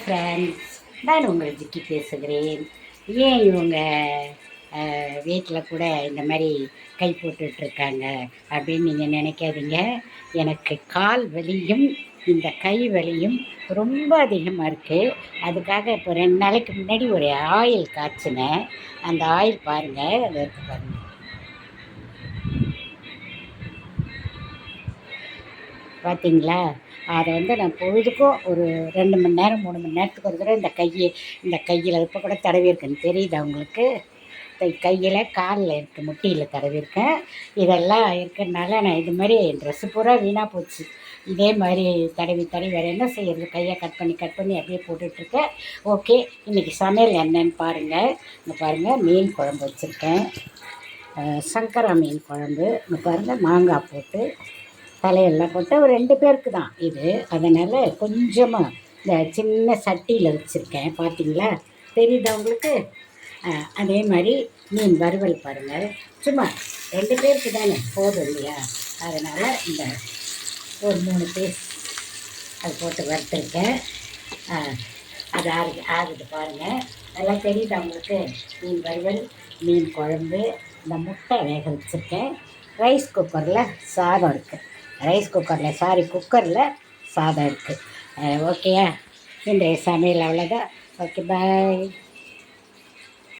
Friends, நான் உங்கள் ஜிக்கி பேசுகிறேன். ஏன் இவங்க வீட்டில் கூட இந்த மாதிரி கை போட்டுட்ருக்காங்க அப்படின்னு நீங்கள் நினைக்காதீங்க. எனக்கு கால் வலியும் இந்த கை வலியும் ரொம்ப அதிகமாக இருக்குது. அதுக்காக இப்போ 2 நாளைக்கு முன்னாடி ஒரு ஆயில் காய்ச்சினேன். அந்த ஆயில் பாருங்கள், அதை இருக்குது பாருங்கள். பார்த்தீங்களா? அதை நான் பொழுதுக்கும் ஒரு 2 மணி நேரம் 3 மணி நேரத்துக்கு ஒரு தடவை இந்த கையில் இப்போ கூட தடவிருக்கேன், தெரியுதா உங்களுக்கு? கையில் காலில் இருக்குது, முட்டியில் தடவிருக்கேன். இதெல்லாம் இருக்கிறதுனால நான் இது மாதிரி ட்ரெஸ்ஸு பூரா வீணாக போச்சு. இதே மாதிரி தடவி வேறு என்ன செய்யறது, கையை கட் பண்ணி அப்படியே போட்டுட்ருக்கேன். ஓகே, இன்றைக்கி சமையல் என்னன்னு பாருங்கள். இங்கே பாருங்கள், மீன் குழம்பு வச்சுருக்கேன், சங்கரா மீன் குழம்பு. இங்கே பாருங்கள், மாங்காய் போட்டு தலையெல்லாம் போட்டு ஒரு 2 பேருக்கு தான் இது. அதனால் கொஞ்சமாக இந்த சின்ன சட்டியில் வச்சுருக்கேன். பார்த்தீங்களா, தெரியுதா உங்களுக்கு? அதே மாதிரி மீன் வறுவல் பாருங்கள். சும்மா 2 பேருக்கு தானே, போதும் இல்லையா? அதனால் இந்த ஒரு 3 பீஸ் அது போட்டு வறுத்துருக்கேன். அது ஆகுது பாருங்கள். நல்லா தெரியுதா உங்களுக்கு? மீன் வறுவல், மீன் குழம்பு, இந்த முட்டை வேக வச்சுருக்கேன். ரைஸ் குக்கரில் சாதம் இருக்குது. குக்கரில் சாதம் இருக்குது. ஓகேயா? இன்றைய சமையல் அவ்வளோதான். ஓகே, பாய்.